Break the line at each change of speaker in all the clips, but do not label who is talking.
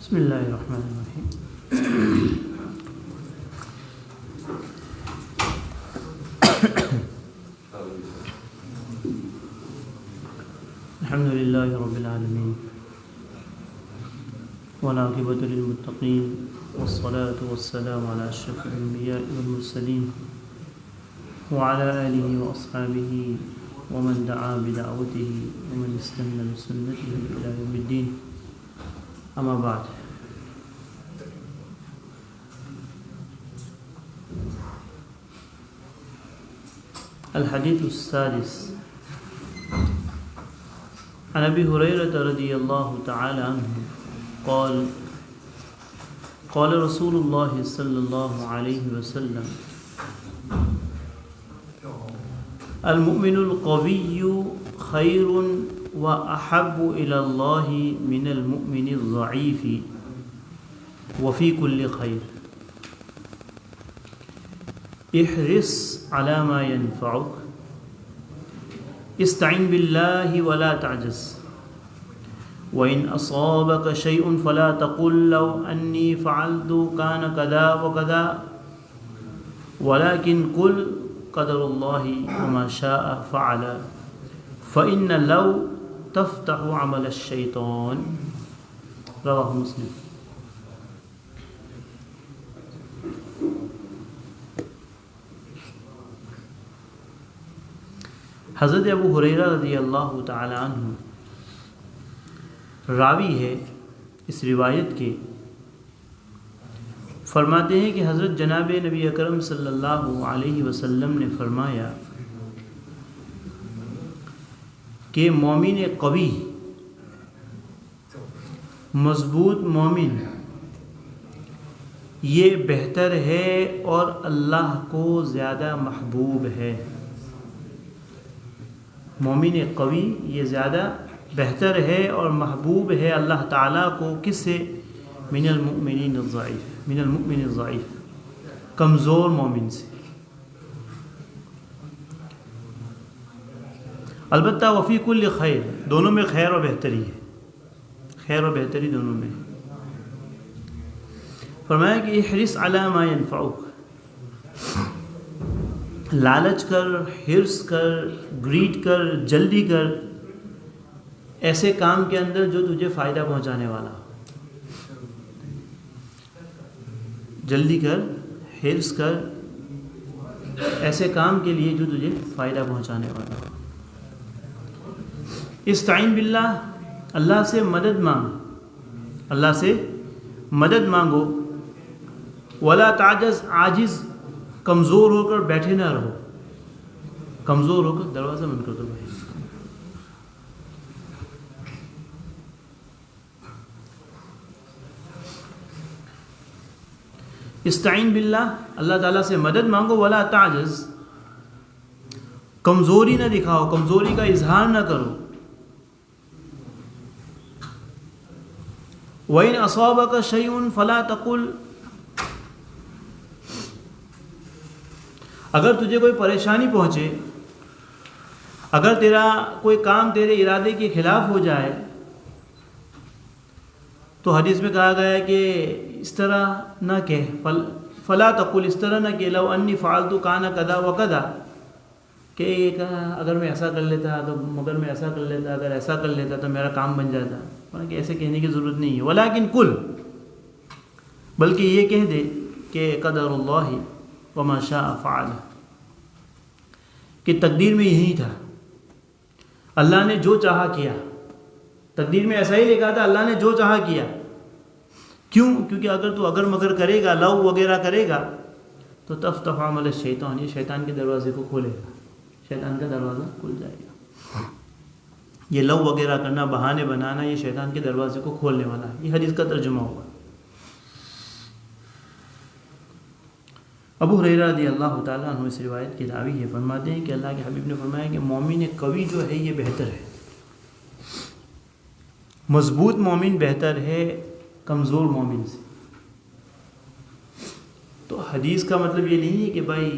بسم اللہ الرحمن الرحیم. الحمد للہ رب العالمین والعاقبۃ للمتقین والصلاة والسلام علی اشرف الانبیاء والمرسلین وعلی آلہ واصحابہ ومن دعا بدعوته ومن استنى بسنته الى یوم الدین. اما بعد، الحدیث السادس عن ابی ہریرہ رضی اللہ تعالی عنہ قال قال رسول اللہ صلی اللہ علیہ وسلم المؤمن القوی خیر وأحب إلى الله من المؤمن الضعيف وفي كل خير. احرص على ما ينفعك، استعن بالله ولا تعجز، وإن أصابك شيء فلا تقل لو أني فعلت كان كذا وكذا، ولكن قل قدر الله وما شاء فعل، فإن لو تفتح عمل الشیطان. رواہ مسلم. حضرت ابو ہریرہ رضی اللہ تعالی عنہ راوی ہے اس روایت کے، فرماتے ہیں کہ حضرت جناب نبی اکرم صلی اللہ علیہ وسلم نے فرمایا کہ مومن قوی، مضبوط مومن، یہ بہتر ہے اور اللہ کو زیادہ محبوب ہے. مومن قوی یہ زیادہ بہتر ہے اور محبوب ہے اللہ تعالیٰ کو. کس سے؟ من المؤمن الضعیف، کمزور مومن سے. البتہ وفی کل خیر، دونوں میں خیر و بہتری ہے، خیر و بہتری دونوں میں. فرمایا کہ احرص علی ما ینفعک، لالچ کر، حرص کر، گریڈ کر، جلدی کر ایسے کام کے اندر جو تجھے فائدہ پہنچانے والا ہو. جلدی کر، حرص کر ایسے کام کے لیے جو تجھے فائدہ پہنچانے والا ہو. استعین باللہ، اللہ سے مدد مانگ، اللہ سے مدد مانگو. ولا تعجز، عاجز کمزور ہو کر بیٹھے نہ رہو. کمزور ہو کر دروازہ بند کر دو بھائی. استعین باللہ، اللہ تعالیٰ سے مدد مانگو. ولا تعجز، کمزوری نہ دکھاؤ، کمزوری کا اظہار نہ کرو. وَإِنْ أَصَابَكَ شَيْءٌ فَلَا تَقُلْ، اگر تجھے کوئی پریشانی پہنچے، اگر تیرا کوئی کام تیرے ارادے کے خلاف ہو جائے، تو حدیث میں کہا گیا ہے کہ اس طرح نہ کہہ، فَلَا تَقُلْ، اس طرح نہ کہ لو انی فعلت کان کذا وکذا، کہ اگر میں ایسا کر لیتا تو، مگر میں ایسا کر لیتا، اگر ایسا کر لیتا تو میرا کام بن جاتا. کہ ایسے کہنے کی ضرورت نہیں ہے. ولیکن قل، بلکہ یہ کہہ دے کہ قدر اللہ وما شاء فعل، کہ تقدیر میں یہی تھا، اللہ نے جو چاہا کیا. تقدیر میں ایسا ہی لکھا تھا، اللہ نے جو چاہا کیا. کیوں؟ کیونکہ اگر تو اگر مگر کرے گا، لو وغیرہ کرے گا، تو تفتح عمل الشیطان، یہ شیطان کے دروازے کو کھولے گا، شیطان کا دروازہ کھل جائے گا. یہ لو وغیرہ کرنا، بہانے بنانا، یہ شیطان کے دروازے کو کھولنے والا ہے. یہ حدیث کا ترجمہ ہوا. ابو ہریرہ رضی اللہ تعالیٰ عنہ اس روایت کی راوی ہے، فرماتے ہیں کہ اللہ کے حبیب نے فرمایا کہ مومن قوی جو ہے یہ بہتر ہے، مضبوط مومن بہتر ہے کمزور مومن سے. تو حدیث کا مطلب یہ نہیں ہے کہ بھائی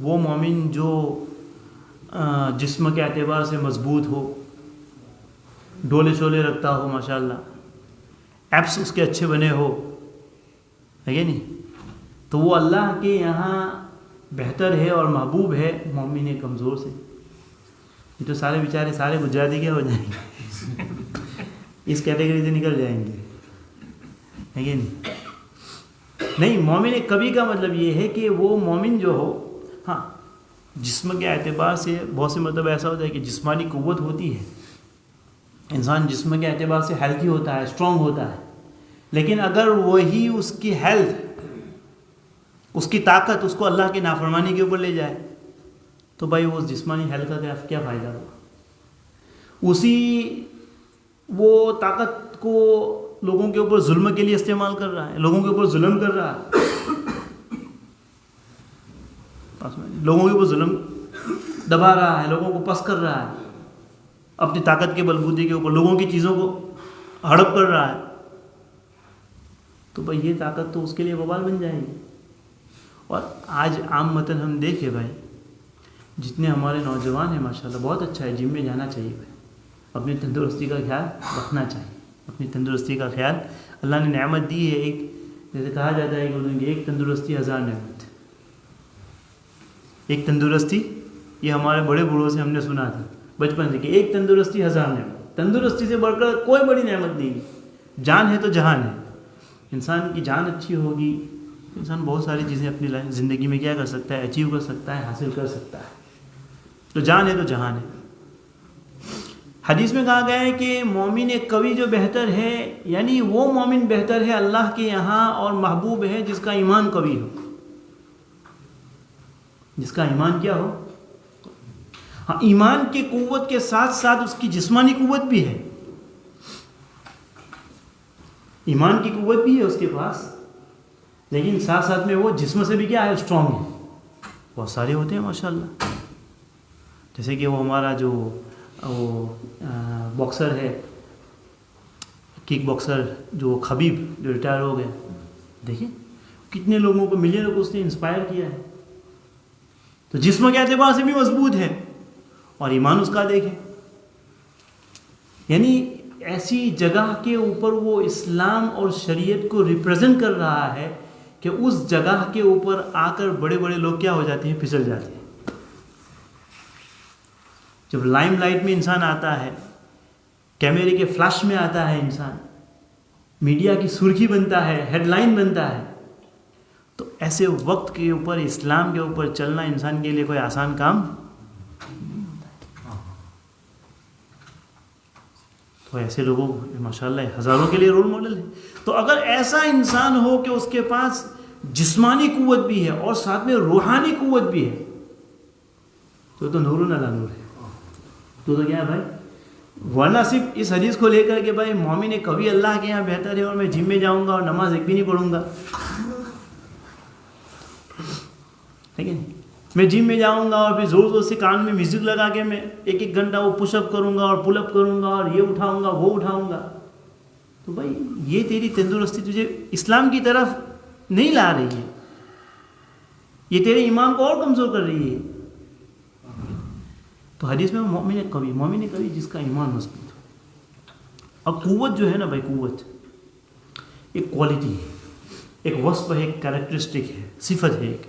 وہ مومن جو جسم کے اعتبار سے مضبوط ہو، ڈولے شولے رکھتا ہو ماشاءاللہ، ایپس اس کے اچھے بنے ہو، ہے کہ نہیں، تو وہ اللہ کے یہاں بہتر ہے اور محبوب ہے مومن کمزور سے. یہ تو سارے بیچارے سارے گجراتی کیا ہو جائیں گے، اس کیٹیگری سے نکل جائیں گے، ہے کہ نہیں. مومن کبھی کا مطلب یہ ہے کہ وہ مومن جو ہو، ہاں جسم کے اعتبار سے بہت سے مطلب ایسا ہوتا ہے کہ جسمانی قوت ہوتی ہے، انسان جسم کے اعتبار سے ہیلتھی ہوتا ہے، اسٹرانگ ہوتا ہے، لیکن اگر وہی اس کی ہیلتھ، اس کی طاقت اس کو اللہ کی نافرمانی کے اوپر لے جائے تو بھائی وہ جسمانی ہیلتھ کا کیا فائدہ ہوگا. اسی وہ طاقت کو لوگوں کے اوپر ظلم کے لیے استعمال کر رہا ہے، لوگوں کے اوپر ظلم کر رہا ہے، لوگوں کے اوپر ظلم دبا رہا ہے، لوگوں کو پس کر رہا ہے، اپنی طاقت کے بلبوتے کے اوپر لوگوں کی چیزوں کو ہڑپ کر رہا ہے، تو بھائی یہ طاقت تو اس کے لیے وبال بن جائے گی. اور آج عام متن ہم دیکھیں بھائی، جتنے ہمارے نوجوان ہیں ماشاءاللہ بہت اچھا ہے، جم میں جانا چاہیے بھائی، اپنی تندرستی کا خیال رکھنا چاہیے، اپنی تندرستی کا خیال، اللہ نے نعمت دی ہے ایک، جیسے کہا جاتا ہے کہ ایک تندرستی 1000 نعمت. ایک تندرستی، یہ ہمارے بڑے بوڑھوں سے ہم نے سنا تھا بچپن سے کہ ایک تندرستی 1000 نعمت. تندرستی سے بڑھ کر کوئی بڑی نعمت نہیں ہے. جان ہے تو جہان ہے. انسان کی جان اچھی ہوگی، انسان بہت ساری چیزیں اپنی زندگی میں کیا کر سکتا ہے، اچیو کر سکتا ہے، حاصل کر سکتا ہے. تو جان ہے تو جہان ہے. حدیث میں کہا گیا ہے کہ مومن قوی جو بہتر ہے، یعنی وہ مومن بہتر ہے اللہ کے یہاں اور محبوب ہے جس کا ایمان قوی ہو، جس کا ایمان کیا ہو. ہاں ایمان کی قوت کے ساتھ ساتھ اس کی جسمانی قوت بھی ہے. ایمان کی قوت بھی ہے اس کے پاس، لیکن ساتھ ساتھ میں وہ جسم سے بھی کیا ہے، اسٹرانگ ہے. بہت سارے ہوتے ہیں ماشاءاللہ، جیسے کہ وہ ہمارا جو وہ باکسر ہے، کک باکسر جو خبیب جو ریٹائر ہو گیا، دیکھیں کتنے لوگوں کو، ملینوں کو اس نے انسپائر کیا ہے. تو جسم کے اعتبار سے بھی مضبوط ہے اور ایمان اس کا دیکھیں، یعنی ایسی جگہ کے اوپر وہ اسلام اور شریعت کو ریپرزینٹ کر رہا ہے کہ اس جگہ کے اوپر آ کر بڑے بڑے لوگ کیا ہو جاتے ہیں، پھسل جاتے ہیں. جب لائم لائٹ میں انسان آتا ہے، کیمرے کے فلیش میں آتا ہے انسان، میڈیا کی سرخی بنتا ہے، ہیڈ لائن بنتا ہے، تو ایسے وقت کے اوپر اسلام کے اوپر چلنا انسان کے لیے کوئی آسان کام نہیں ہوتا ہے. تو ایسے لوگوں ماشاءاللہ ہزاروں کے لیے رول ماڈل ہے. تو اگر ایسا انسان ہو کہ اس کے پاس جسمانی قوت بھی ہے اور ساتھ میں روحانی قوت بھی ہے، تو نور علی نور ہے. تو کیا ہے بھائی، ورنہ صرف اس حدیث کو لے کر کہ بھائی مومن قوی اللہ کے یہاں بہتر ہے اور میں جم میں جاؤں گا اور نماز ایک بھی نہیں پڑھوں گا، ٹھیک ہے نہیں، میں جم میں جاؤں گا اور پھر زور زور سے کان میں میوزک لگا کے میں 1 گھنٹہ وہ پش اپ کروں گا اور پل اپ کروں گا اور یہ اٹھاؤں گا وہ اٹھاؤں گا، تو بھائی یہ تیری تندرستی تجھے اسلام کی طرف نہیں لا رہی ہے، یہ تیرے ایمان کو اور کمزور کر رہی ہے. تو حدیث میں مومن قوی جس کا ایمان مضبوط ہو. اب قوت جو ہے نا بھائی، قوت ایک کوالٹی ہے، ایک وصف ہے، ایک کریکٹرسٹک ہے، صفت ہے. ایک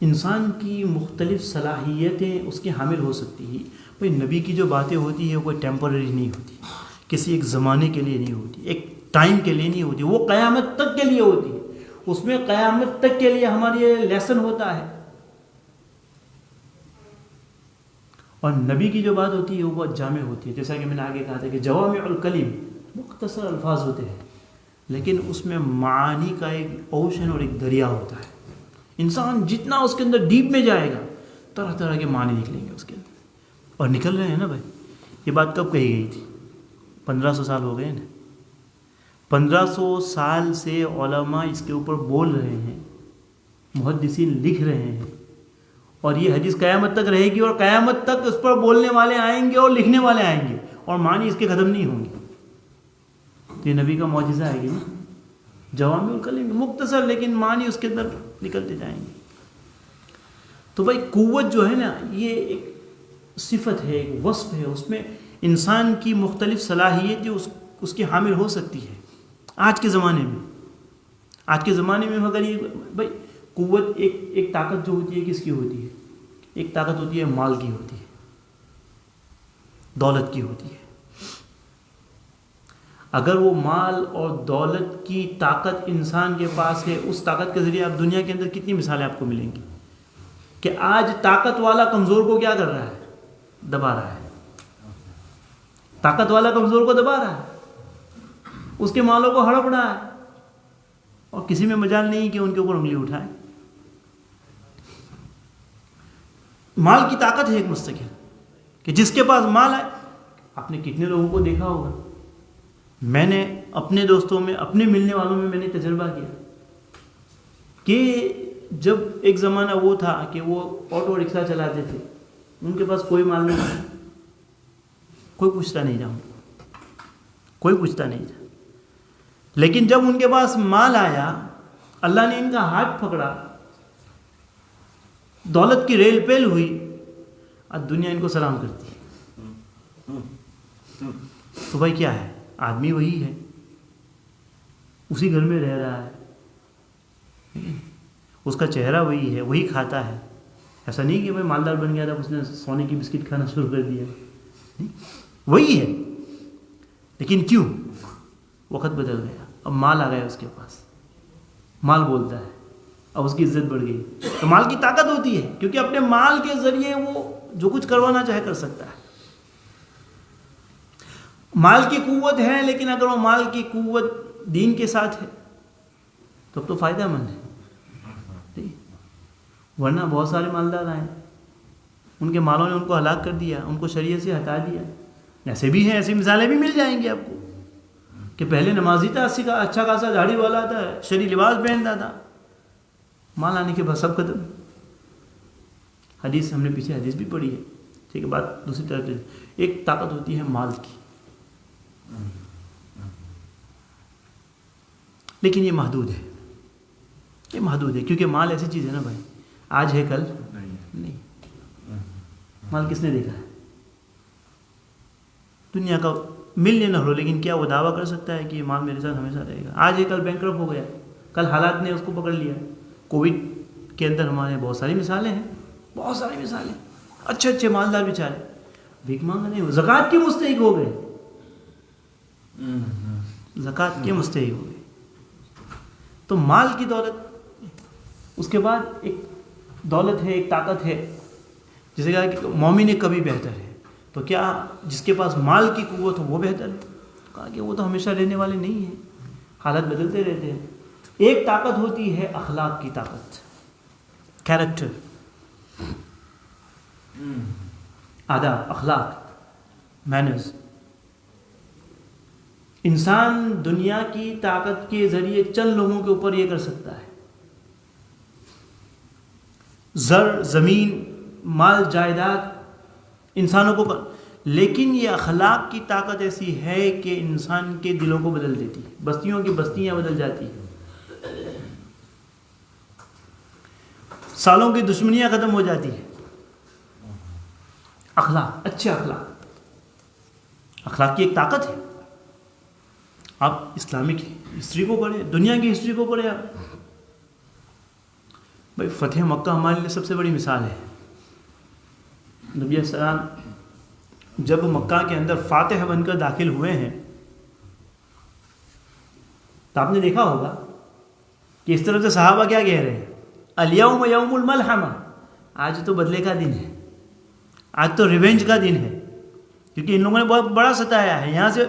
انسان کی مختلف صلاحیتیں اس کے حامل ہو سکتی ہیں. بھائی نبی کی جو باتیں ہوتی ہیں کوئی ٹیمپرری نہیں ہوتی، کسی ایک زمانے کے لیے نہیں ہوتی، ایک ٹائم کے لیے نہیں ہوتی، وہ قیامت تک کے لیے ہوتی ہے. اس میں قیامت تک کے لیے ہمارے یہ لیسن ہوتا ہے. اور نبی کی جو بات ہوتی ہے وہ بہت جامع ہوتی ہے، جیسا کہ میں نے آگے کہا تھا کہ جوامع الکلم، مختصر الفاظ ہوتے ہیں، لیکن اس میں معانی کا ایک اوشن اور ایک دریا ہوتا ہے. انسان جتنا اس کے اندر ڈیپ میں جائے گا طرح طرح کے معنی نکلیں گے اس کے اندر، اور نکل رہے ہیں نا بھائی. یہ بات کب کہی گئی تھی؟ 1500 سال ہو گئے نا. 1500 سال سے علماء اس کے اوپر بول رہے ہیں، محدثین لکھ رہے ہیں، اور یہ حدیث قیامت تک رہے گی اور قیامت تک اس پر بولنے والے آئیں گے اور لکھنے والے آئیں گے اور معنی اس کے ختم نہیں ہوں گے. تو یہ نبی کا معجزہ ہے کہ جوامع الکلم، مختصر لیکن معنی اس کے اندر نکلتے جائیں گے. تو بھائی قوت جو ہے نا یہ ایک صفت ہے، ایک وصف ہے، اس میں انسان کی مختلف صلاحیت جو اس کی حامل ہو سکتی ہے آج کے زمانے میں مگر یہ بھائی قوت ایک طاقت جو ہوتی ہے کس کی ہوتی ہے؟ ایک طاقت ہوتی ہے مال کی ہوتی ہے، دولت کی ہوتی ہے. اگر وہ مال اور دولت کی طاقت انسان کے پاس ہے، اس طاقت کے ذریعے آپ دنیا کے اندر کتنی مثالیں آپ کو ملیں گی کہ آج طاقت والا کمزور کو کیا کر رہا ہے؟ دبا رہا ہے. طاقت والا کمزور کو دبا رہا ہے، اس کے مالوں کو ہڑپ رہا ہے، اور کسی میں مجال نہیں کہ ان کے اوپر انگلی اٹھائے. مال کی طاقت ہے ایک مستقل کہ جس کے پاس مال ہے. آپ نے کتنے لوگوں کو دیکھا ہوگا، میں نے اپنے دوستوں میں، اپنے ملنے والوں میں نے تجربہ کیا کہ جب ایک زمانہ وہ تھا کہ وہ آٹو رکشہ چلاتے تھے، ان کے پاس کوئی مال نہیں تھا، کوئی پوچھتا نہیں تھا. لیکن جب ان کے پاس مال آیا، اللہ نے ان کا ہاتھ پکڑا، دولت کی ریل پیل ہوئی، آج دنیا ان کو سلام کرتی ہے. تو بھائی کیا ہے؟ آدمی وہی ہے، اسی گھر میں رہ رہا ہے، اس کا چہرہ وہی ہے، وہی کھاتا ہے. ایسا نہیں کہ بھائی مالدار بن گیا تھا اس نے سونے کی بسکٹ کھانا شروع کر دیا، وہی ہے. لیکن کیوں؟ وقت بدل گیا، اب مال آ گیا اس کے پاس، مال بولتا ہے، اب اس کی عزت بڑھ گئی. تو مال کی طاقت ہوتی ہے کیونکہ اپنے مال کے ذریعے وہ جو کچھ کروانا چاہے کر سکتا ہے. مال کی قوت ہے، لیکن اگر وہ مال کی قوت دین کے ساتھ ہے تب تو فائدہ مند ہے. ورنہ بہت سارے مالدار آئے، ان کے مالوں نے ان کو ہلاک کر دیا، ان کو شریعت سے ہٹا دیا. ایسے بھی ہیں، ایسی مثالیں بھی مل جائیں گی آپ کو کہ پہلے نمازی تھا، اچھا خاصا داڑھی والا تھا، شرعی لباس پہنتا تھا، مال آنے کے بعد سب ختم. حدیث ہم نے پیچھے حدیث بھی پڑھی ہے، ٹھیک ہے. بات دوسری طرف، ایک طاقت ہوتی ہے مال کی، لیکن یہ محدود ہے کیونکہ مال ایسی چیز ہے نا بھائی، آج ہے کل نہیں. مال کس نے دیکھا ہے؟ دنیا کا مل نہ ہو، لیکن کیا وہ دعویٰ کر سکتا ہے کہ یہ مال میرے ساتھ ہمیشہ رہے گا؟ آج ہے کل بینکرپٹ ہو گیا، کل حالات نے اس کو پکڑ لیا. کووڈ کے اندر ہمارے بہت ساری مثالیں ہیں، اچھے مالدار بیچارے بھیک مانگا نہیں، زکوٰۃ کے مستحق ہو گئے، زکوٰۃ کے مستحق ہو گئے. تو مال کی دولت، اس کے بعد ایک دولت ہے، ایک طاقت ہے، جسے کہا کہ مومن کبھی بہتر ہے. تو کیا جس کے پاس مال کی قوت ہو وہ بہتر ہے؟ کہا کہ وہ تو ہمیشہ رہنے والے نہیں ہیں، حالت بدلتے رہتے ہیں. ایک طاقت ہوتی ہے اخلاق کی طاقت، کیریکٹر، آداب، اخلاق، مینرز. انسان دنیا کی طاقت کے ذریعے چند لوگوں کے اوپر یہ کر سکتا ہے، زر، زمین، مال، جائیداد انسانوں کو لیکن یہ اخلاق کی طاقت ایسی ہے کہ انسان کے دلوں کو بدل دیتی ہے، بستیوں کی بستیاں بدل جاتی ہیں، سالوں کی دشمنیاں ختم ہو جاتی ہیں. اخلاق، اچھے اخلاق کی ایک طاقت ہے. آپ اسلامک ہسٹری کو پڑھیں، دنیا کی ہسٹری کو پڑھیں آپ. بھائی فتح مکہ ہمارے لیے سب سے بڑی مثال ہے. نبی السلام جب مکہ کے اندر فاتح بن کر داخل ہوئے ہیں تو آپ نے دیکھا ہوگا کہ اس طرح سے صحابہ کیا کہہ رہے ہیں؟ الیوم یوم الملحمہ، آج تو بدلے کا دن ہے، آج تو ریونج کا دن ہے، کیونکہ ان لوگوں نے بہت بڑا ستایا ہے. یہاں سے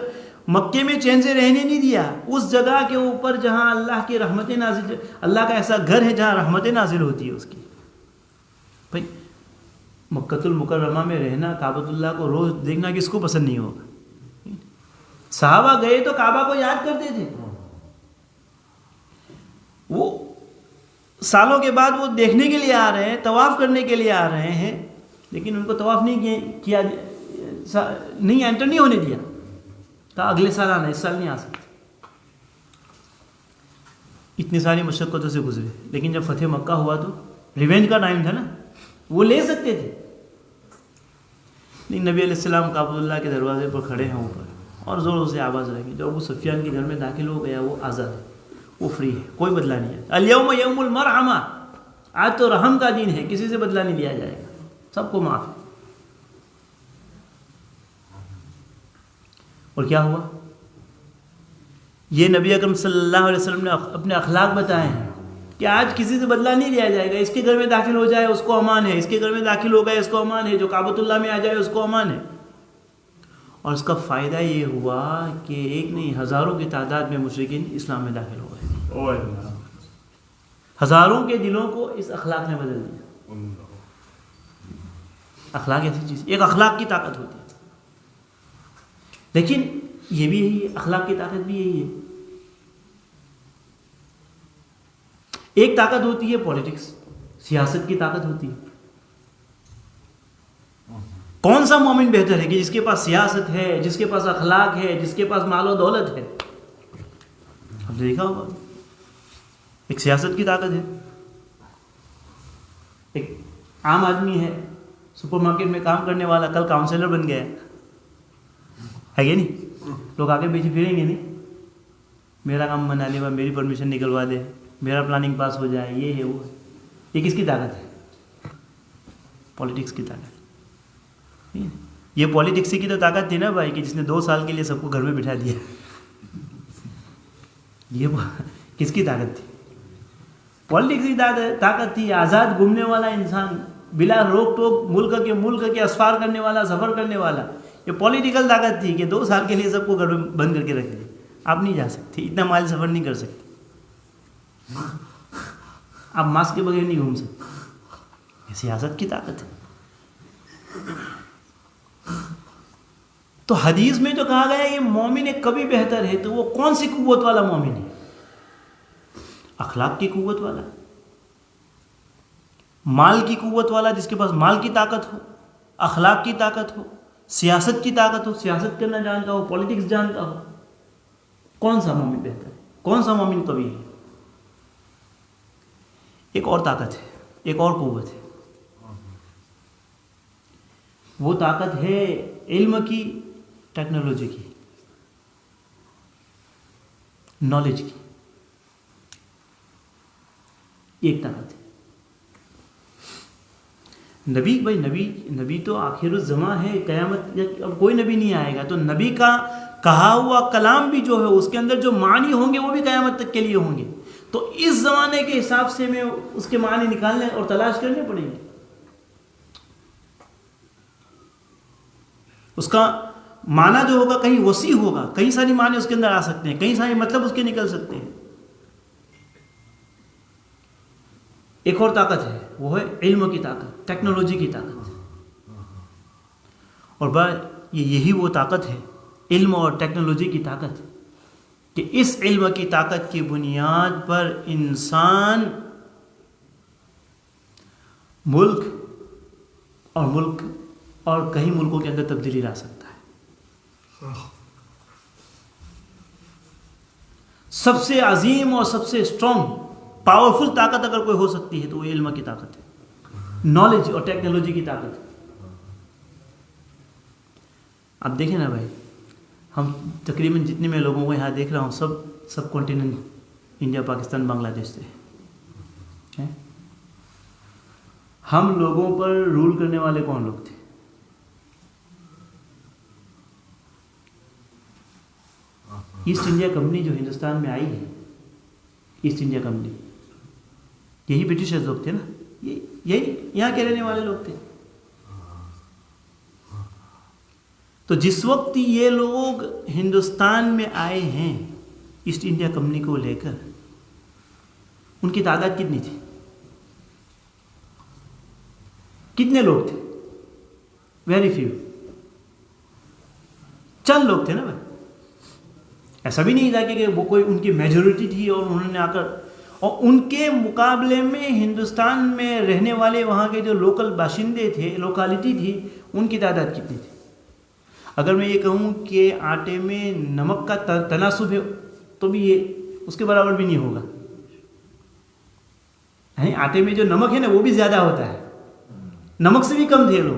مکے میں چین سے رہنے نہیں دیا، اس جگہ کے اوپر جہاں اللہ کی رحمتیں نازل، اللہ کا ایسا گھر ہے جہاں رحمتیں نازل ہوتی ہے اس کی. بھائی مکۃ المکرمہ میں رہنا، کعبۃ اللہ کو روز دیکھنا کس کو پسند نہیں ہوگا؟ صحابہ گئے تو کعبہ کو یاد کرتے تھے، وہ سالوں کے بعد وہ دیکھنے کے لیے آ رہے ہیں، طواف کرنے کے لیے آ رہے ہیں، لیکن ان کو طواف نہیں کیا، نہیں انٹر نہیں ہونے دیا. کہا اگلے سال آنا، اس سال نہیں آ سکتے. اتنی ساری مشقتوں سے گزرے، لیکن جب فتح مکہ ہوا تو ریونج کا ٹائم تھا نا، وہ لے سکتے تھے. نہیں، نبی علیہ السلام کعبۃ اللہ کے دروازے پر کھڑے ہیں اوپر اور زوروں سے آواز لگی. جو ابو سفیان کے گھر میں داخل ہو گیا وہ آزاد ہے، وہ فری ہے، کوئی بدلہ نہیں ہے. الیوم یوم المرحمہ، آج تو رحم کا دن ہے، کسی سے بدلہ نہیں لیا جائے گا، سب کو معاف ہے. اور کیا ہوا؟ یہ نبی اکرم صلی اللہ علیہ وسلم نے اپنے اخلاق بتائے ہیں کہ آج کسی سے بدلہ نہیں لیا جائے گا. اس کے گھر میں داخل ہو جائے اس کو امان ہے، اس کے گھر میں داخل ہو گئے اس کو امان ہے، جو کعبۃ اللہ میں آ جائے اس کو امان ہے. اور اس کا فائدہ یہ ہوا کہ ایک نہیں ہزاروں کی تعداد میں مشرکین اسلام میں داخل ہو گئے. ہزاروں کے دلوں کو اس اخلاق نے بدل دیا. اخلاق ایسی چیز، ایک اخلاق کی طاقت ہوتی ہے. لیکن یہ بھی یہی ہے، اخلاق کی طاقت بھی یہی ہے. ایک طاقت ہوتی ہے پولیٹکس، سیاست کی طاقت ہوتی ہے. کون سا مومن بہتر ہے کہ جس کے پاس سیاست ہے، جس کے پاس اخلاق ہے، جس کے پاس مال و دولت ہے؟ آپ نے دیکھا ہوگا ایک سیاست کی طاقت ہے. ایک عام آدمی ہے سپر مارکیٹ میں کام کرنے والا، کل کاؤنسلر بن گیا ہے کہ نہیں؟ لوگ آگے پیچھے پھریں گے نہیں، میرا کام بنا لے، میری پرمیشن نکلوا دے، میرا پلاننگ پاس ہو جائے، یہ ہے وہ ہے. یہ کس کی طاقت ہے؟ پولیٹکس کی طاقت. یہ پولیٹکس کی تو طاقت تھی نا بھائی، کہ جس نے 2 سال کے لیے سب کو گھر میں بٹھا دیا. یہ کس کی طاقت تھی؟ پولیٹکس کی طاقت تھی. آزاد گھومنے والا انسان، بلا روک ٹوک ملک کے اسفار کرنے والا، سفر کرنے والا. یہ پولیٹیکل طاقت تھی کہ 2 سال کے لیے سب کو گھر میں بند کر کے رکھ دیا. آپ نہیں جا سکتے، اتنا مائل سفر نہیں کر سکتے، آپ ماسک کے بغیر نہیں گھوم سکتے. یہ سیاست کی طاقت ہے. تو حدیث میں جو کہا گیا یہ مومن کبھی بہتر ہے، تو وہ کون سی قوت والا مومن ہے؟ اخلاق کی قوت والا، مال کی قوت والا، جس کے پاس مال کی طاقت ہو، اخلاق کی طاقت ہو، سیاست کی طاقت ہو، سیاست کرنا جانتا ہو، پولیٹکس جانتا ہو. کون سا مومن بہتر ہے؟ کون سا مومن قوی ہے؟ ایک اور طاقت ہے، ایک اور قوت ہے. وہ طاقت ہے علم کی، ٹیکنالوجی کی، نالج کی. ایک طاقت ہے. نبی تو آخر الزماں ہے، قیامت اب کوئی نبی نہیں آئے گا، تو نبی کا کہا ہوا کلام بھی جو ہے اس کے اندر جو معنی ہوں گے وہ بھی قیامت تک کے لیے ہوں گے. تو اس زمانے کے حساب سے میں اس کے معنی نکالنے اور تلاش کرنے پڑیں گے. اس کا معنی جو ہوگا کہیں وسیع ہوگا، کئی ساری معنی اس کے اندر آ سکتے ہیں، کئی سارے مطلب اس کے نکل سکتے ہیں. ایک اور طاقت ہے، وہ ہے علم کی طاقت، ٹیکنالوجی کی طاقت. اور یہی وہ طاقت ہے، علم اور ٹیکنالوجی کی طاقت، کہ اس علم کی طاقت کی بنیاد پر انسان ملک اور کئی ملکوں کے اندر تبدیلی لا سکتا ہے. سب سے عظیم اور سب سے اسٹرانگ پاورفل طاقت اگر کوئی ہو سکتی ہے تو وہ علم کی طاقت ہے، نالج اور ٹیکنالوجی کی طاقت. آپ دیکھیں نا بھائی، ہم تقریباً جتنے میں لوگوں کو یہاں دیکھ رہا ہوں سب کانٹیننٹ انڈیا، پاکستان، بنگلہ دیش سے ہیں. ہم لوگوں پر رول کرنے والے کون لوگ تھے؟ ایسٹ انڈیا کمپنی جو ہندوستان میں آئی ہے، ایسٹ انڈیا کمپنی، یہی برٹشرز لوگ تھے نا، یہی یہاں کے رہنے والے لوگ تھے. تو جس وقت یہ لوگ ہندوستان میں آئے ہیں ایسٹ انڈیا کمپنی کو لے کر، ان کی تعداد کتنی تھی؟ کتنے لوگ تھے؟ ویری فیو، چند لوگ تھے نا بھائی. ایسا بھی نہیں تھا کہ وہ کوئی ان کی میجورٹی تھی اور انہوں نے آ کر، اور ان کے مقابلے میں ہندوستان میں رہنے والے وہاں کے جو لوکل باشندے تھے، لوکالٹی تھی، ان کی تعداد کتنی تھی؟ اگر میں یہ کہوں کہ آٹے میں نمک کا تناسب ہے تو بھی یہ اس کے برابر بھی نہیں ہوگا. آٹے میں جو نمک ہے نا وہ بھی زیادہ ہوتا ہے، نمک سے بھی کم تھے لوگ.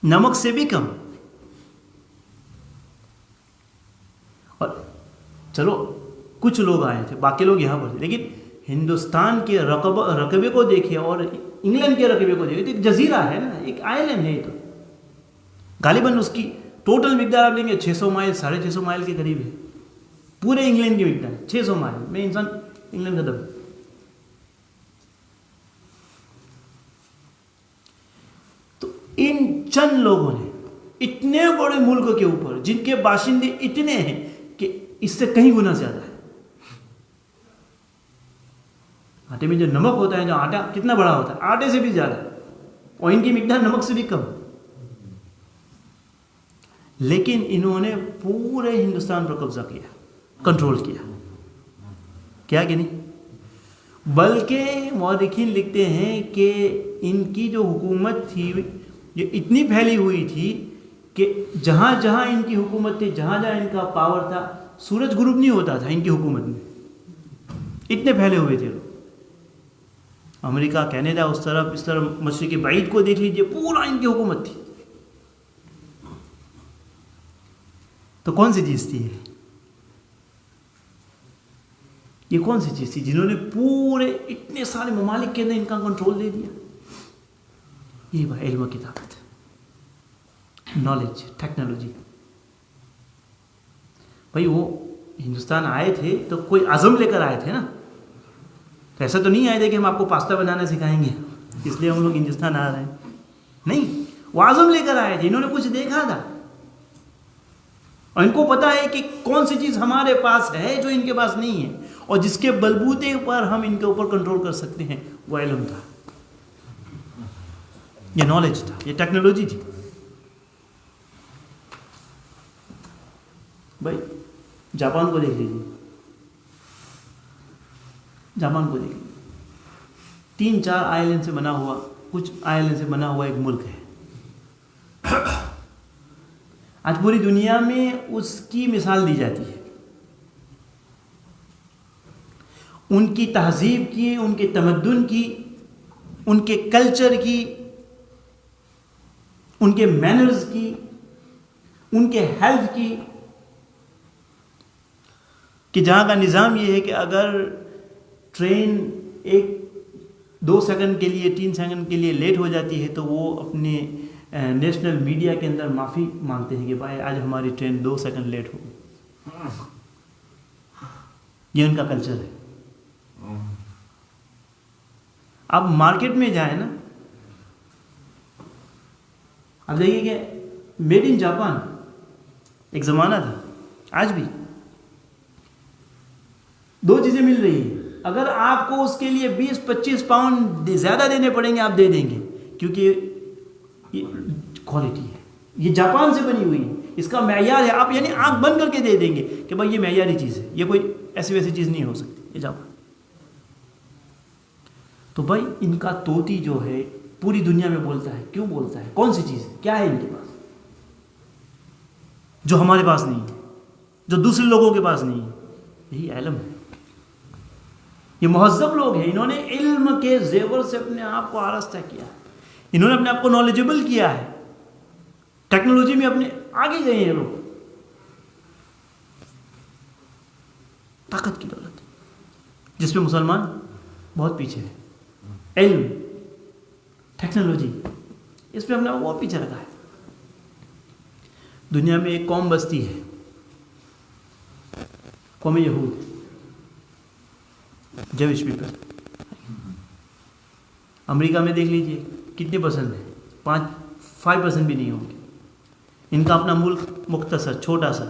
نمک سے بھی کم. اور چلو کچھ لوگ آئے تھے, باقی لوگ یہاں پر تھے, لیکن ہندوستان کے رقبے کو دیکھے اور انگلینڈ کے رقبے کو دیکھے تو ایک جزیرہ ہے نا, ایک آئلینڈ ہے. یہ تو غالباً اس کی ٹوٹل مقدار آپ لیں گے 600 مائل 650 مائل کے قریب ہے. پورے انگلینڈ کی مقدار 600 مائل میں انسان انگلینڈ کا دب. تو ان چند لوگوں نے اتنے بڑے ملک کے اوپر, جن کے باشندے اتنے ہیں کہ اس سے کہیں گنا زیادہ ہے. آٹے میں جو نمک ہوتا ہے, جو آٹا کتنا بڑا ہوتا ہے, آٹے سے بھی زیادہ, اور ان کی مقدار نمک سے بھی کم. لیکن انہوں نے پورے ہندوستان پر قبضہ کیا, کنٹرول کیا. کیا کہ نہیں؟ بلکہ مورخین لکھتے ہیں کہ ان کی جو حکومت تھی یہ اتنی پھیلی ہوئی تھی کہ جہاں جہاں ان کی حکومت تھی, جہاں جہاں ان کا پاور تھا, سورج غروب نہیں ہوتا تھا ان کی حکومت میں. اتنے پھیلے ہوئے تھے لوگ. امریکہ, کینیڈا, اس طرف مشرق بعید کو دیکھ لیجئے, پورا ان کی حکومت تھی. تو کون سی چیز تھی یہ کون سی چیز تھی جنہوں نے پورے اتنے سارے ممالک کے اندر ان کا کنٹرول دے دیا؟ یہ علم کی طاقت, نالج, ٹیکنالوجی. بھائی وہ ہندوستان آئے تھے تو کوئی عزم لے کر آئے تھے نا. ایسا تو نہیں آئے تھے کہ ہم آپ کو پاستا بنانا سکھائیں گے اس لیے ہم لوگ ہندوستان آ رہے ہیں. نہیں, وہ عزم لے کر آئے تھے. انہوں نے کچھ دیکھا تھا اور ان کو پتا ہے کہ کون سی چیز ہمارے پاس ہے جو ان کے پاس نہیں ہے, اور جس کے بلبوتے پر ہم ان کے اوپر کنٹرول کر سکتے ہیں. وہ علم تھا, یہ نالج تھا, یہ ٹیکنالوجی تھی. بھائی جاپان کو دیکھ لیجیے, جاپان کو دیکھ لیجیے, 3-4 آئلینڈ سے بنا ہوا, کچھ آئلینڈ سے بنا ہوا ایک ملک ہے. آج پوری دنیا میں اس کی مثال دی جاتی ہے. ان کی تہذیب کی, ان کے تمدن کی, ان کے کلچر کی, ان کے مینرز کی, ان کے ہیلتھ کی, کہ جہاں کا نظام یہ ہے کہ اگر ٹرین 1-2 سیکنڈ کے لیے 3 سیکنڈ کے لیے لیٹ ہو جاتی ہے تو وہ اپنے نیشنل میڈیا کے اندر معافی مانگتے ہیں کہ بھائی آج ہماری ٹرین 2 سیکنڈ لیٹ ہو گئی. یہ ان کا کلچر ہے. اب مارکیٹ میں جائیں نا, اب دیکھیے کہ میڈ ان جاپان ایک زمانہ تھا, آج بھی 2 چیزیں مل رہی ہیں. اگر آپ کو اس کے لیے 20-25 پاؤنڈ زیادہ دینے پڑیں گے آپ دے دیں گے, کیونکہ یہ کوالٹی ہے, یہ جاپان سے بنی ہوئی ہے, اس کا معیار ہے. آپ یعنی آنکھ بند کر کے دے دیں گے کہ بھائی یہ معیاری چیز ہے, یہ کوئی ایسی ویسی چیز نہیں ہو سکتی, یہ جاپان. تو بھائی ان کا طوطی جو ہے پوری دنیا میں بولتا ہے. کیوں بولتا ہے؟ کون سی چیز ہے, کیا ہے ان کے پاس جو ہمارے پاس نہیں ہے, جو دوسرے لوگوں کے پاس نہیں ہے؟ یہی علم ہے. یہ مہذب لوگ ہیں, انہوں نے علم کے زیور سے اپنے آپ کو آراستہ کیا ہے, انہوں نے اپنے آپ کو نالجبل کیا ہے, ٹیکنالوجی میں اپنے آگے گئے ہیں لوگ. طاقت کی دولت جس میں مسلمان بہت پیچھے ہے. علم, ٹیکنالوجی, اس میں ہم نے بہت پیچھے رکھا ہے. دنیا میں ایک قوم بستی ہے, قوم یہود, جوش پیپل. امریکہ میں دیکھ لیجئے کتنے پرسنٹ ہیں, 5% بھی نہیں ہوں گے. ان کا اپنا ملک مختصر چھوٹا سا,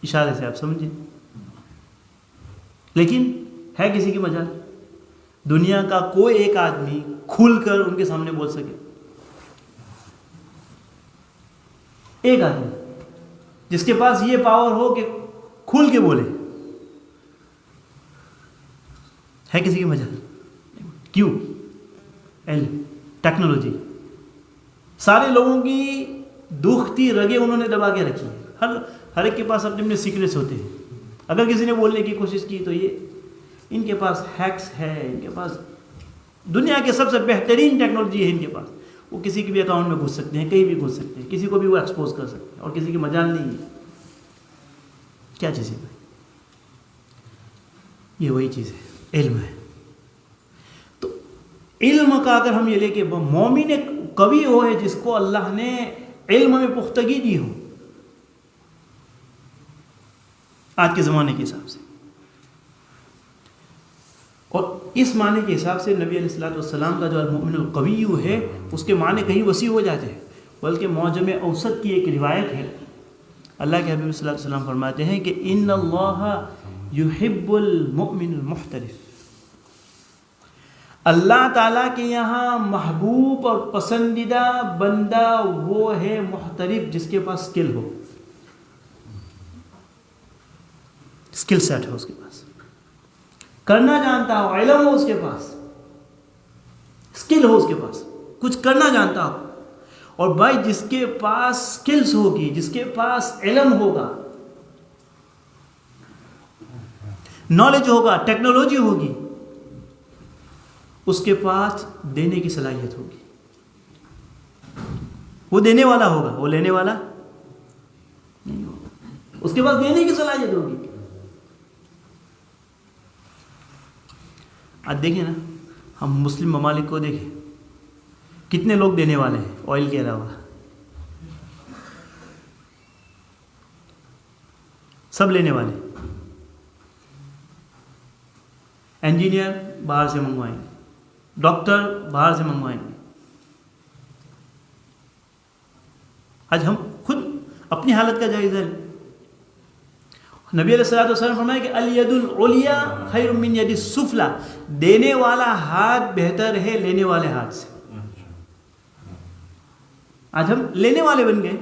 اشارے سے آپ سمجھیں, لیکن ہے کسی کی مجال. دنیا کا کوئی ایک آدمی کھل کر ان کے سامنے بول سکے, ایک آدمی جس کے پاس یہ پاور ہو کہ کھل کے بولے, ہے کسی کی مجال؟ کیوں؟ علم, ٹیکنالوجی. سارے لوگوں کی دکھتی رگیں انہوں نے دبا کے رکھی ہے. ہر ایک کے پاس اپنے اپنے سیکریٹس ہوتے ہیں. اگر کسی نے بولنے کی کوشش کی تو یہ ان کے پاس ہیکس ہے, ان کے پاس دنیا کے سب سے بہترین ٹیکنالوجی ہے ان کے پاس. وہ کسی کے بھی اکاؤنٹ میں گھس سکتے ہیں، کہیں بھی گھس سکتے ہیں، کسی کو بھی وہ ایکسپوز کر سکتے ہیں، اور کسی کی مجال نہیں ہے. کیا چیز ہے بھائی؟ یہ وہی چیز ہے، علم ہے. تو علم کا اگر ہم یہ لے کے مومن ایک قوی ہو ہے جس کو اللہ نے علم میں پختگی دی ہو آج کے زمانے کے حساب سے. اور اس معنی کے حساب سے نبی علیہ السلام کا جو المؤمن القوی ہے اس کے معنی کہیں وسیع ہو جاتے ہیں. بلکہ معجم اوسط کی ایک روایت ہے، اللہ کے حبیب صلی اللہ علیہ وسلم فرماتے ہیں کہ ان اللہ یحب المؤمن المحترف. اللہ تعالیٰ کے یہاں محبوب اور پسندیدہ بندہ وہ ہے محترف جس کے پاس سکل ہو، سکل سیٹ ہو، اس کے پاس کرنا جانتا ہو، علم ہو اس کے پاس، سکل ہو اس کے پاس، کچھ کرنا جانتا ہو. اور بھائی جس کے پاس سکلز ہوگی، جس کے پاس علم ہوگا، نالج ہوگا، ٹیکنالوجی ہوگی، اس کے پاس دینے کی صلاحیت ہوگی. وہ دینے والا ہوگا، وہ لینے والا نہیں ہوگا. اس کے پاس دینے کی صلاحیت ہوگی. آج دیکھیں نا، ہم مسلم ممالک کو دیکھیں، کتنے لوگ دینے والے ہیں آئل کے علاوہ؟ سب لینے والے. انجینئر باہر سے منگوائیں گے، ڈاکٹر باہر سے منگوائیں گے. آج ہم خود اپنی حالت کا جائزہ لیں. نبی علیہ الصلوۃ والسلام فرمایا کہ الید العلیٰ خیر من ید السفلی، دینے والا ہاتھ بہتر ہے لینے والے ہاتھ سے. آج ہم لینے والے بن گئے.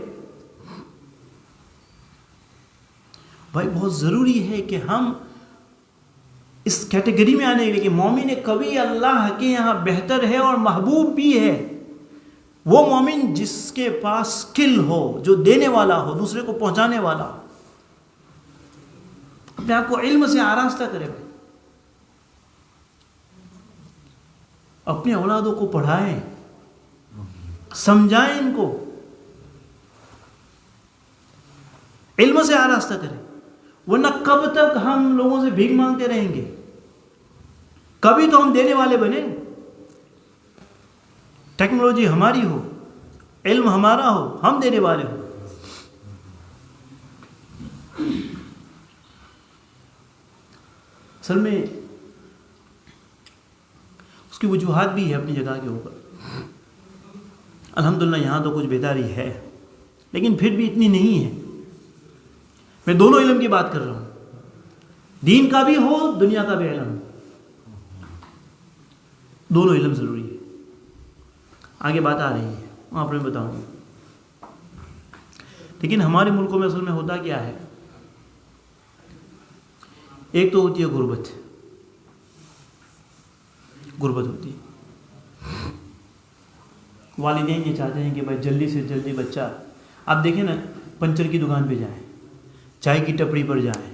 بھائی بہت ضروری ہے کہ ہم اس کیٹیگری میں آنے کے لیے کہ مومن قوی اللہ کے یہاں بہتر ہے اور محبوب بھی ہے وہ مومن جس کے پاس سکل ہو، جو دینے والا ہو، دوسرے کو پہنچانے والا ہو. اپنے آپ کو علم سے آراستہ کرے، اپنے اولادوں کو پڑھائیں، سمجھائیں، ان کو علم سے آراستہ کریں. ورنہ کب تک ہم لوگوں سے بھیک مانگتے رہیں گے؟ کبھی تو ہم دینے والے بنے. ٹیکنالوجی ہماری ہو، علم ہمارا ہو، ہم دینے والے ہو. اصل میں اس کی وجوہات بھی ہے اپنی جگہ کے اوپر. الحمدللہ یہاں تو کچھ بیداری ہے، لیکن پھر بھی اتنی نہیں ہے. میں دونوں علم کی بات کر رہا ہوں، دین کا بھی ہو، دنیا کا بھی علم. دونوں علم ضروری ہے. آگے بات آ رہی ہے، وہاں پر میں بتاؤں گا. لیکن ہمارے ملکوں میں اصل میں ہوتا کیا ہے؟ ایک تو ہوتی ہے غربت. غربت ہوتی ہے، والدین یہ چاہتے ہیں کہ بھائی جلدی سے جلدی بچہ، آپ دیکھیں نا، پنچر کی دکان پہ جائیں، چائے کی ٹپڑی پر جائیں،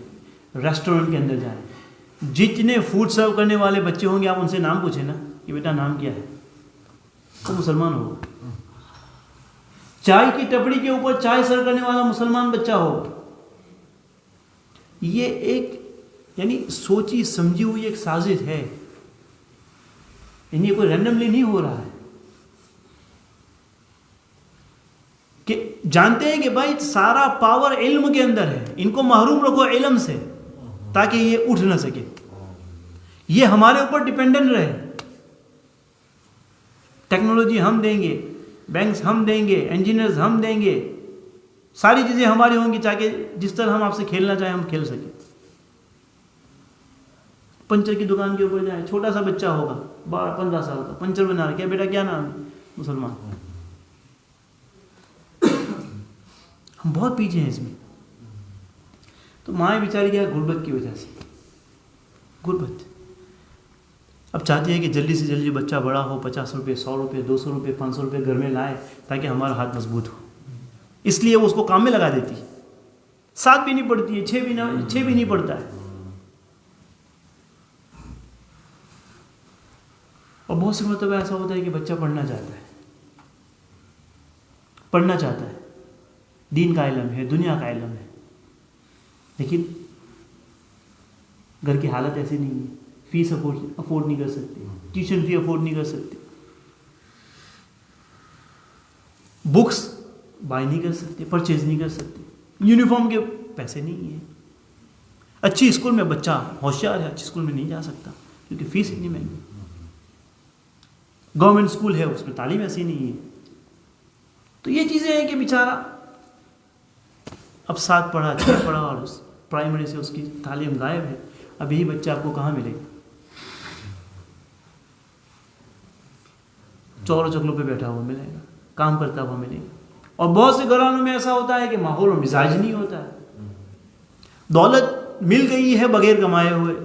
ریسٹورنٹ کے اندر جائیں، جتنے فوڈ سرو کرنے والے بچے ہوں گے آپ ان سے نام پوچھیں نا کہ بیٹا نام کیا ہے، وہ مسلمان ہو. چائے کی ٹپڑی کے اوپر چائے سرو کرنے والا مسلمان بچہ ہو. یہ ایک یعنی سوچی سمجھی ہوئی ایک سازش ہے، یعنی کوئی رینڈملی نہیں ہو رہا ہے. کہ جانتے ہیں کہ بھائی سارا پاور علم کے اندر ہے، ان کو محروم رکھو علم سے تاکہ یہ اٹھ نہ سکے، یہ ہمارے اوپر ڈیپینڈنٹ رہے. ٹیکنالوجی ہم دیں گے، بینکس ہم دیں گے، انجینئرز ہم دیں گے، ساری چیزیں ہماری ہوں گی تاکہ جس طرح ہم آپ سے کھیلنا چاہیں ہم کھیل سکیں. پنچر کی دکان کے اوپر جائیں، چھوٹا سا بچہ ہوگا 12-15 سال کا، پنچر بنا رہا، کیا بیٹا کیا نام ہے؟ مسلمان. ہم بہت پیچھے ہیں اس میں. تو مائیں بیچاری کیا، غربت کی وجہ سے. غربت اب چاہتی ہے کہ جلدی سے جلدی بچہ بڑا ہو، 50 روپے، 100 روپے، 200 روپے، 500 روپے گھر میں لائے تاکہ ہمارا ہاتھ مضبوط ہو. اس لیے وہ اس کو کام میں لگا دیتی. 7 بھی نہیں پڑھتی ہے، 6 بھی نہیں پڑھتا ہے. اور بہت سے مرتبہ ایسا ہوتا ہے کہ بچہ پڑھنا چاہتا ہے پڑھنا چاہتا ہے, دین کا علم ہے, دنیا کا علم ہے, لیکن گھر کی حالت ایسی نہیں ہے, فیس افورڈ نہیں کر سکتے, ٹیوشن فی افورڈ نہیں کر سکتے, بکس بائی نہیں کر سکتے, پرچیز نہیں کر سکتے, یونیفارم کے پیسے نہیں ہیں, اچھی اسکول میں بچہ ہوشیار ہے, اچھی اسکول میں نہیں جا سکتا کیونکہ فیس اتنی مہنگی, گورنمنٹ اسکول ہے اس میں تعلیم ایسی نہیں ہے. تو یہ چیزیں ہیں کہ بیچارہ اب 7 پڑھا 6 پڑھا اور اس پرائمری سے اس کی تعلیم غائب ہے. اب یہی بچہ آپ کو کہاں ملے گا؟ چور و چکلوں پہ بیٹھا ہوا ملے گا, کام کرتا ہوا ملے گا. اور بہت سے گھرانوں میں ایسا ہوتا ہے کہ ماحول اور مزاج نہیں ہوتا ہے, دولت مل گئی ہے بغیر کمائے ہوئے,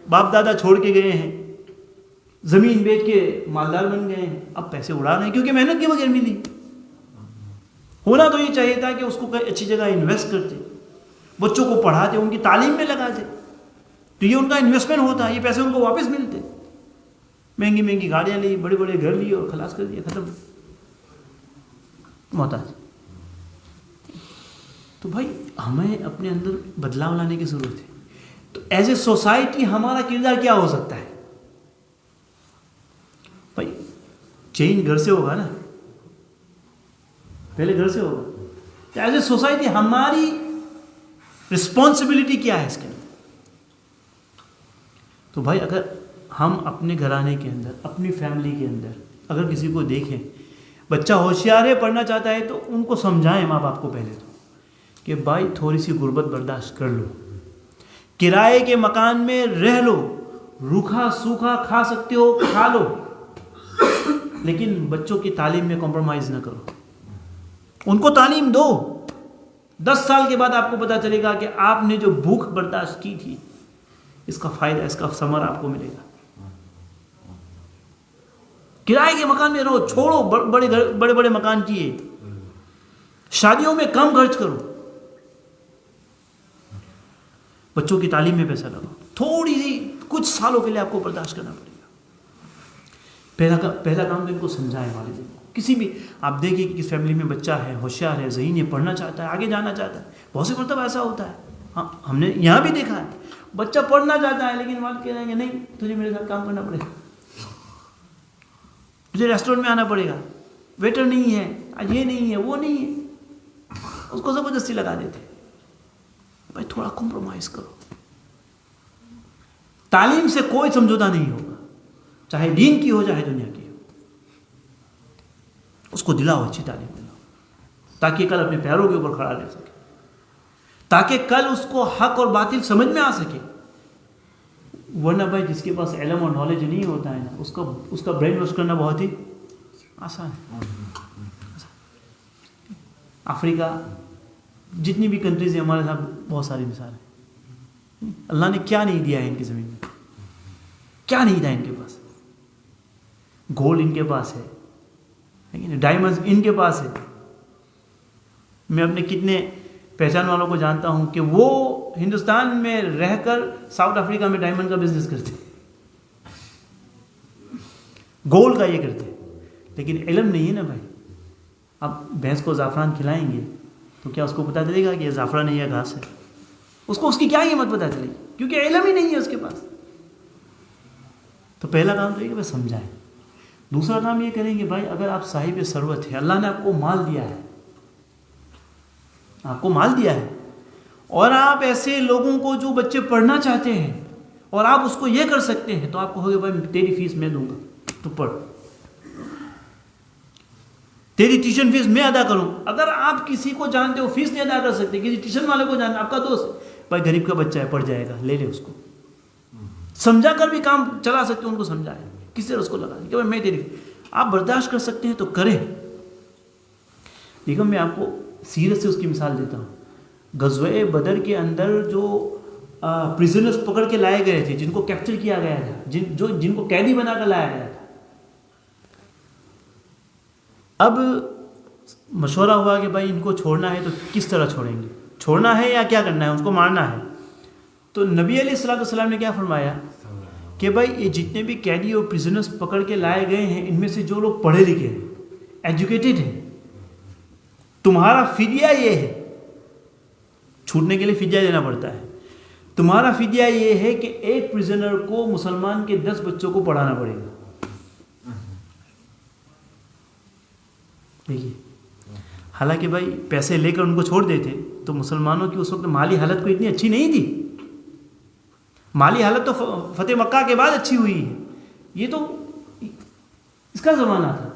باپ دادا چھوڑ کے گئے ہیں, زمین بیچ کے مالدار بن گئے ہیں, اب پیسے اڑا رہے ہیں کیونکہ محنت کے بغیر ملی. ہونا تو یہ چاہیے تھا کہ اس کو کوئی اچھی جگہ انویسٹ کرتے, بچوں کو پڑھاتے, ان کی تعلیم میں لگاتے, تو یہ ان کا انویسٹمنٹ ہوتا, یہ پیسے ان کو واپس ملتے. مہنگی مہنگی گاڑیاں لی, بڑے بڑے گھر لیے اور خلاص کر دیا, ختم, محتاج. تو بھائی ہمیں اپنے اندر بدلاؤ لانے کی ضرورت ہے. تو ایز اے سوسائٹی ہمارا کردار کیا ہو سکتا ہے؟ بھائی چینج گھر سے ہوگا نا, پہلے گھر سے ہوگا. تو ایز اے سوسائٹی ہماری رسپانسبلٹی کیا ہے اس کے اندر؟ تو بھائی اگر ہم اپنے گھرانے کے اندر, اپنی فیملی کے اندر اگر کسی کو دیکھیں بچہ ہوشیار ہے, پڑھنا چاہتا ہے, تو ان کو سمجھائیں ماں باپ کو پہلے تو کہ بھائی تھوڑی سی غربت برداشت کر لو, کرائے کے مکان میں رہ لو, روکھا سوکھا کھا سکتے ہو کھا لو, لیکن بچوں کی تعلیم میں کمپرومائز نہ کرو. ان کو تعلیم دو. 10 سال کے بعد آپ کو پتا چلے گا کہ آپ نے جو بھوک برداشت کی تھی اس کا فائدہ, اس کا ثمر آپ کو ملے گا. کرائے کے مکان میں رہو, چھوڑو بڑے بڑے مکان کیے, شادیوں میں کم خرچ کرو, بچوں کی تعلیم میں پیسہ لگاؤ. تھوڑی سی کچھ سالوں کے لیے آپ کو برداشت کرنا پڑے گا. پہلا کام تو ان کو سمجھائیں والدین کو. کسی بھی آپ دیکھیے کہ کس فیملی میں بچہ ہے, ہوشیار ہے, ذہین ہے, پڑھنا چاہتا ہے, آگے جانا چاہتا ہے, بہت سے مرتبہ ایسا ہوتا ہے. ہاں ہم نے یہاں بھی دیکھا ہے, بچہ پڑھنا چاہتا ہے لیکن والد کہہ رہے ہیں کہ نہیں تجھے میرے ساتھ کام کرنا پڑے گا, تجھے ریسٹورینٹ میں آنا پڑے گا, ویٹر نہیں ہے, آج یہ نہیں ہے, وہ نہیں ہے, اس کو زبردستی لگا دیتے. بھائی تھوڑا کمپرومائز کرو. تعلیم سے کوئی سمجھوتا نہیں ہوگا, چاہے دین کی ہو چاہے دنیا کی ہو. اس کو دلاؤ, اچھی تعلیم دلاؤ, تاکہ کل اپنے پیروں کے اوپر کھڑا رہ سکے, تاکہ کل اس کو حق اور باطل سمجھ میں آ سکے. ورنہ بھائی جس کے پاس علم اور نالج نہیں ہوتا ہے نا, اس کا برین واش کرنا بہت ہی آسان ہے. افریقہ جتنی بھی کنٹریز ہیں ہمارے ساتھ بہت ساری مثال ہیں. اللہ نے کیا نہیں دیا ہے ان کی زمین میں, کیا نہیں تھا ان کے پاس. گولڈ ان کے پاس ہے, ڈائمنڈز ان کے پاس ہے. میں اپنے کتنے پہچان والوں کو جانتا ہوں کہ وہ ہندوستان میں رہ کر ساؤتھ افریقہ میں ڈائمنڈ کا بزنس کرتے, گولڈ کا یہ کرتے, لیکن علم نہیں ہے نا بھائی. اب بھینس کو زعفران کھلائیں گے تو کیا اس کو پتہ چلے گا کہ یہ زعفران ہے یا گھاس ہے؟ اس کو اس کی کیا قیمت پتہ چلے گی, کیونکہ علم ہی نہیں ہے اس کے پاس. تو پہلا کام تو یہ کہ بھائی سمجھائیں. دوسرا کام یہ کریں کہ بھائی اگر آپ صاحب ثروت ہے, اللہ نے آپ کو مال دیا ہے, آپ کو مال دیا ہے, اور آپ ایسے لوگوں کو جو بچے پڑھنا چاہتے ہیں اور آپ اس کو یہ کر سکتے ہیں, تو آپ کہو گے بھائی تیری فیس میں دوں گا, تو پڑھ, تیری ٹیوشن فیس میں ادا کروں. اگر آپ کسی کو جانتے ہو فیس نہیں ادا کر سکتے, کسی ٹیوشن والے کو جانتے, آپ کا دوست بھائی غریب کا بچہ ہے پڑھ جائے گا, لے لے اس کو, سمجھا کر بھی کام چلا سکتے, ان کو سمجھائے, کس طرح اس کو لگا کہ بھائی میں تیری, آپ برداشت کر سکتے ہیں تو کریں. دیکھو میں آپ کو سیرت سے اس کی مثال دیتا ہوں. غزوہ بدر کے اندر جو پریزنرز پکڑ کے لائے گئے تھے, جن کو کیپچر کیا گیا تھا, جن کو قیدی بنا کر لایا گیا تھا, اب مشورہ ہوا کہ بھائی ان کو چھوڑنا ہے تو کس طرح چھوڑیں گے, چھوڑنا ہے یا کیا کرنا ہے, ان کو مارنا ہے. تو نبی علیہ الصلوۃ والسلام نے کیا فرمایا کہ بھائی یہ جتنے بھی قیدی اور پریزنرز پکڑ کے لائے گئے ہیں, ان میں سے جو لوگ پڑھے لکھے ہیں, ایجوکیٹڈ ہیں, تمہارا فدیہ یہ ہے، چھوٹنے کے لیے فدیہ دینا پڑتا ہے، تمہارا فدیہ یہ ہے کہ ایک پرزنر کو مسلمان کے 10 بچوں کو پڑھانا پڑے گا. دیکھیے، حالانکہ بھائی پیسے لے کر ان کو چھوڑ دیتے تو مسلمانوں کی اس وقت مالی حالت کوئی اتنی اچھی نہیں تھی. مالی حالت تو فتح مکہ کے بعد اچھی ہوئی ہے، یہ تو اس کا زمانہ تھا.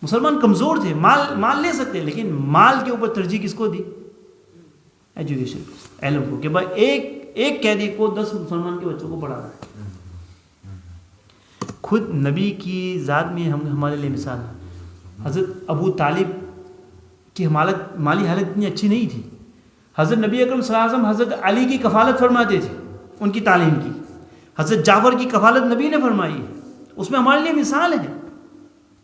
مسلمان کمزور تھے، مال لے سکتے، لیکن مال کے اوپر ترجیح کس کو دی؟ ایجوکیشن، علم کو، کہ بھائی ایک قیدی کو 10 مسلمان کے بچوں کو پڑھانا ہے. خود نبی کی ذات میں ہمارے لیے مثال ہے. حضرت ابو طالب کی مالی حالت اتنی اچھی نہیں تھی. حضرت نبی اکرم صلی اللہ علیہ وسلم حضرت علی کی کفالت فرماتے تھے، ان کی تعلیم کی. حضرت جعفر کی کفالت نبی نے فرمائی ہے، اس میں ہمارے لیے مثال ہے.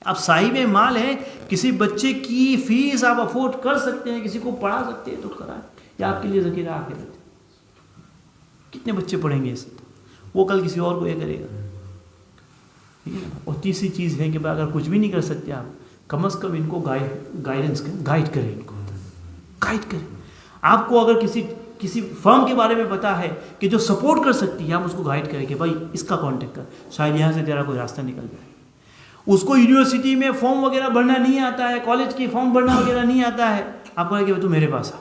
آپ صاحب مال ہیں، کسی بچے کی فیس آپ افورڈ کر سکتے ہیں، کسی کو پڑھا سکتے ہیں تو کرائیں، یا آپ کے لیے ذخیرہ آخرت. کتنے بچے پڑھیں گے اس، وہ کل کسی اور کو یہ کرے گا. اور تیسری چیز ہے کہ اگر کچھ بھی نہیں کر سکتے آپ، کم از کم ان کو گائیڈ کریں، ان کو گائیڈ کریں. آپ کو اگر کسی فرم کے بارے میں پتا ہے کہ جو سپورٹ کر سکتی ہے، آپ اس کو گائیڈ کریں کہ بھائی اس کا کانٹیکٹ کر، شاید یہاں سے تیرا کوئی راستہ نکل جائے. اس کو یونیورسٹی میں فارم وغیرہ بھرنا نہیں آتا ہے، کالج کی فارم بھرنا وغیرہ نہیں آتا ہے، آپ کہیں کہ تو میرے پاس آ،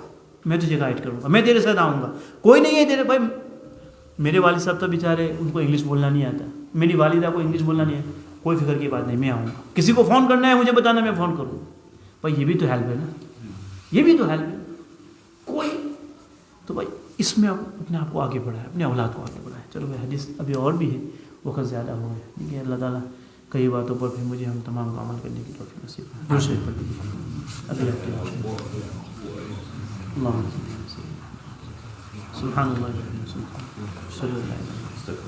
میں تجھے گائیڈ کروں گا، میں تیرے ساتھ آؤں گا. کوئی نہیں ہے تیرے بھائی. میرے والد صاحب تو بیچارے ان کو انگلش بولنا نہیں آتا، میری والدہ کو انگلش بولنا نہیں آتا. کوئی فکر کی بات نہیں، میں آؤں گا. کسی کو فون کرنا ہے مجھے بتانا، میں فون کروں گا. بھائی یہ بھی تو ہیلپ ہے نا، یہ بھی تو ہیلپ ہے. کوئی تو بھائی اس میں اپنے آپ کو آگے بڑھائے، اپنے اولاد کو آگے بڑھائے. چلو بھائی حدیث ابھی اور بھی ہے، وقت زیادہ ہو گیا. ٹھیک ہے، اللہ تعالیٰ کئی باتوں پر پھر مجھے ہم تمام کو عمل کرنے کی توفیق نصیب کرے. دوسرے پر اگلے سبحان اللہ صلی اللہ علیہ وسلم.